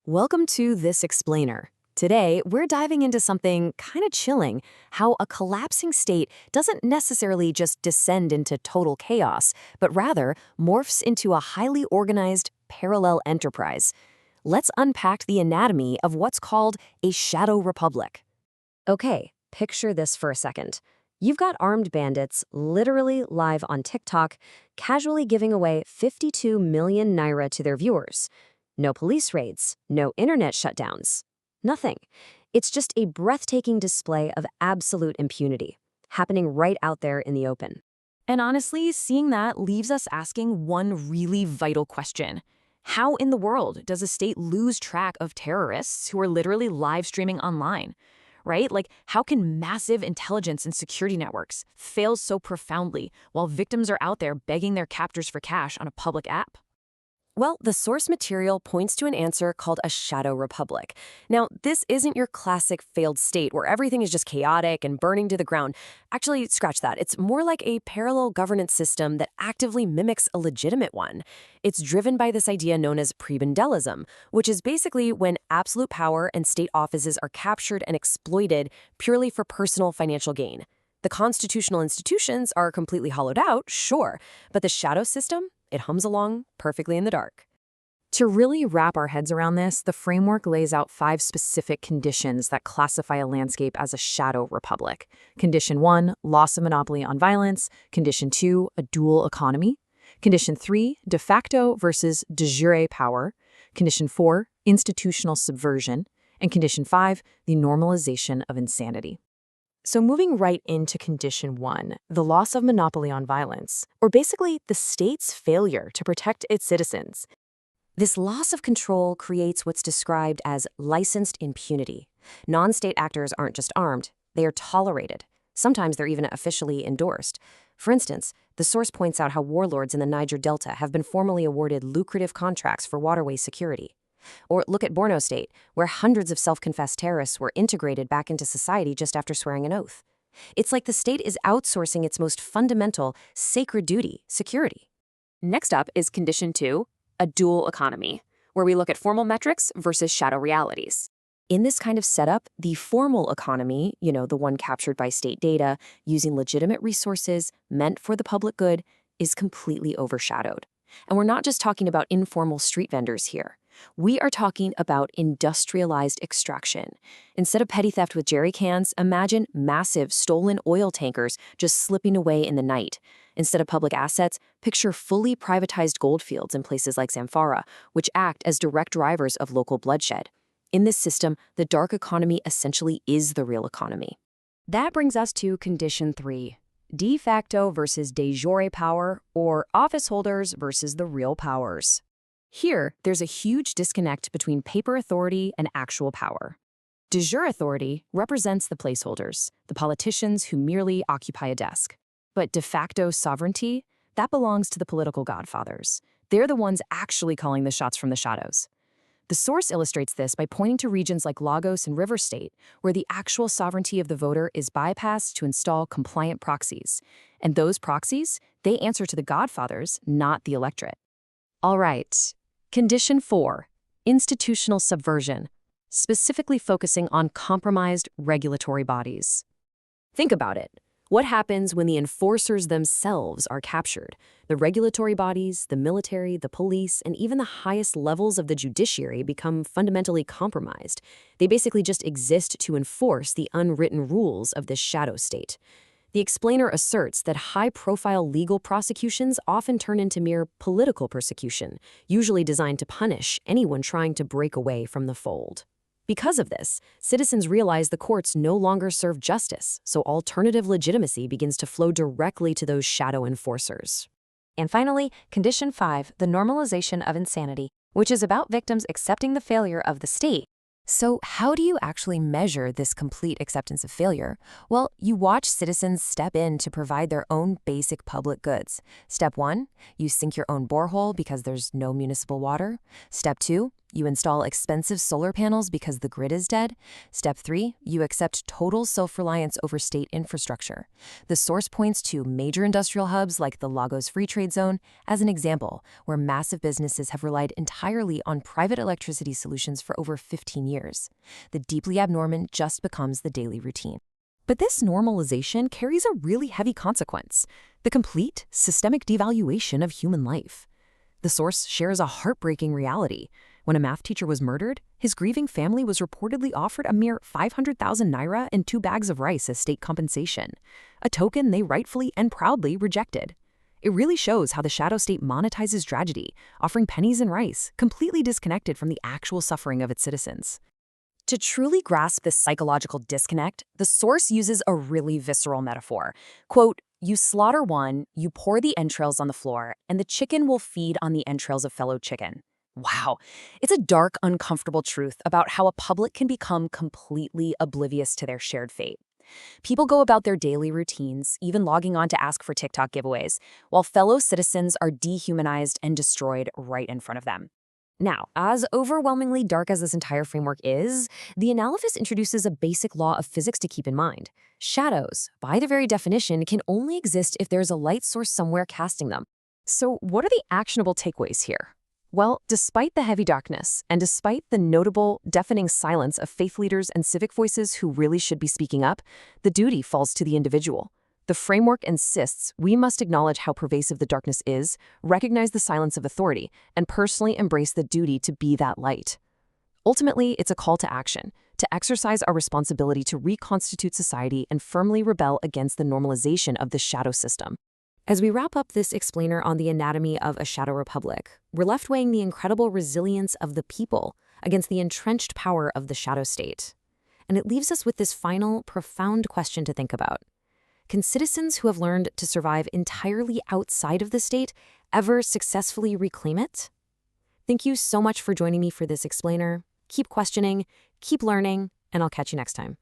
Welcome to This Explainer. Today, we're diving into something kind of chilling, how a collapsing state doesn't necessarily just descend into total chaos, but rather morphs into a highly organized, parallel enterprise. Let's unpack the anatomy of what's called a shadow republic. Okay, picture this for a second. You've got armed bandits literally live on TikTok, casually giving away 52 million naira to their viewers. No police raids, no internet shutdowns, nothing. It's just a breathtaking display of absolute impunity, happening right out there in the open. And honestly, seeing that leaves us asking one really vital question. How in the world does a state lose track of terrorists who are literally live streaming online? Right? Like, how can massive intelligence and security networks fail so profoundly while victims are out there begging their captors for cash on a public app? Well, the source material points to an answer called a shadow republic. Now, this isn't your classic failed state where everything is just chaotic and burning to the ground. Actually, scratch that. It's more like a parallel governance system that actively mimics a legitimate one. It's driven by this idea known as prebendelism, which is basically when absolute power and state offices are captured and exploited purely for personal financial gain. The constitutional institutions are completely hollowed out, sure, but the shadow system, it hums along perfectly in the dark. To really wrap our heads around this, the framework lays out 5 specific conditions that classify a landscape as a shadow republic. Condition 1, loss of monopoly on violence. Condition 2, a dual economy. Condition 3, de facto versus de jure power. Condition 4, institutional subversion. And Condition 5, the normalization of insanity. So moving right into Condition 1, the loss of monopoly on violence, or basically the state's failure to protect its citizens. This loss of control creates what's described as licensed impunity. Non-state actors aren't just armed, they are tolerated. Sometimes they're even officially endorsed. For instance, the source points out how warlords in the Niger Delta have been formally awarded lucrative contracts for waterway security. Or look at Borno State, where hundreds of self-confessed terrorists were integrated back into society just after swearing an oath. It's like the state is outsourcing its most fundamental, sacred duty, security. Next up is Condition 2, a dual economy, where we look at formal metrics versus shadow realities. In this kind of setup, the formal economy, the one captured by state data, using legitimate resources meant for the public good, is completely overshadowed. And we're not just talking about informal street vendors here. We are talking about industrialized extraction. Instead of petty theft with jerry cans, imagine massive stolen oil tankers just slipping away in the night. Instead of public assets, picture fully privatized gold fields in places like Zamfara, which act as direct drivers of local bloodshed. In this system, the dark economy essentially is the real economy. That brings us to Condition 3. De facto versus de jure power, or office holders versus the real powers. Here, there's a huge disconnect between paper authority and actual power. De jure authority represents the placeholders, the politicians who merely occupy a desk. But de facto sovereignty, that belongs to the political godfathers. They're the ones actually calling the shots from the shadows. The source illustrates this by pointing to regions like Lagos and River State, where the actual sovereignty of the voter is bypassed to install compliant proxies. And those proxies, they answer to the godfathers, not the electorate. All right. Condition 4, institutional subversion, specifically focusing on compromised regulatory bodies. Think about it. What happens when the enforcers themselves are captured? The regulatory bodies, the military, the police, and even the highest levels of the judiciary become fundamentally compromised. They basically just exist to enforce the unwritten rules of this shadow state. The explainer asserts that high-profile legal prosecutions often turn into mere political persecution, usually designed to punish anyone trying to break away from the fold. Because of this, citizens realize the courts no longer serve justice, so alternative legitimacy begins to flow directly to those shadow enforcers. And finally, Condition 5, the normalization of insanity, which is about victims accepting the failure of the state. So how do you actually measure this complete acceptance of failure? Well, you watch citizens step in to provide their own basic public goods. Step 1, you sink your own borehole because there's no municipal water. Step 2, You install expensive solar panels because the grid is dead. Step 3, you accept total self-reliance over state infrastructure. The source points to major industrial hubs like the Lagos Free Trade Zone as an example, where massive businesses have relied entirely on private electricity solutions for over 15 years. The deeply abnormal just becomes the daily routine. But this normalization carries a really heavy consequence: the complete, systemic devaluation of human life. The source shares a heartbreaking reality. When a math teacher was murdered, his grieving family was reportedly offered a mere 500,000 naira and 2 bags of rice as state compensation, a token they rightfully and proudly rejected. It really shows how the shadow state monetizes tragedy, offering pennies and rice, completely disconnected from the actual suffering of its citizens. To truly grasp this psychological disconnect, the source uses a really visceral metaphor. Quote, "You slaughter one, you pour the entrails on the floor, and the chicken will feed on the entrails of fellow chicken." Wow. It's a dark, uncomfortable truth about how a public can become completely oblivious to their shared fate. People go about their daily routines, even logging on to ask for TikTok giveaways, while fellow citizens are dehumanized and destroyed right in front of them. Now, as overwhelmingly dark as this entire framework is, the analysis introduces a basic law of physics to keep in mind. Shadows, by their very definition, can only exist if there's a light source somewhere casting them. So what are the actionable takeaways here? Well, despite the heavy darkness, and despite the notable, deafening silence of faith leaders and civic voices who really should be speaking up, the duty falls to the individual. The framework insists we must acknowledge how pervasive the darkness is, recognize the silence of authority, and personally embrace the duty to be that light. Ultimately, it's a call to action, to exercise our responsibility to reconstitute society and firmly rebel against the normalization of the shadow system. As we wrap up this explainer on the anatomy of a shadow republic, we're left weighing the incredible resilience of the people against the entrenched power of the shadow state. And it leaves us with this final, profound question to think about. Can citizens who have learned to survive entirely outside of the state ever successfully reclaim it? Thank you so much for joining me for this explainer. Keep questioning, keep learning, and I'll catch you next time.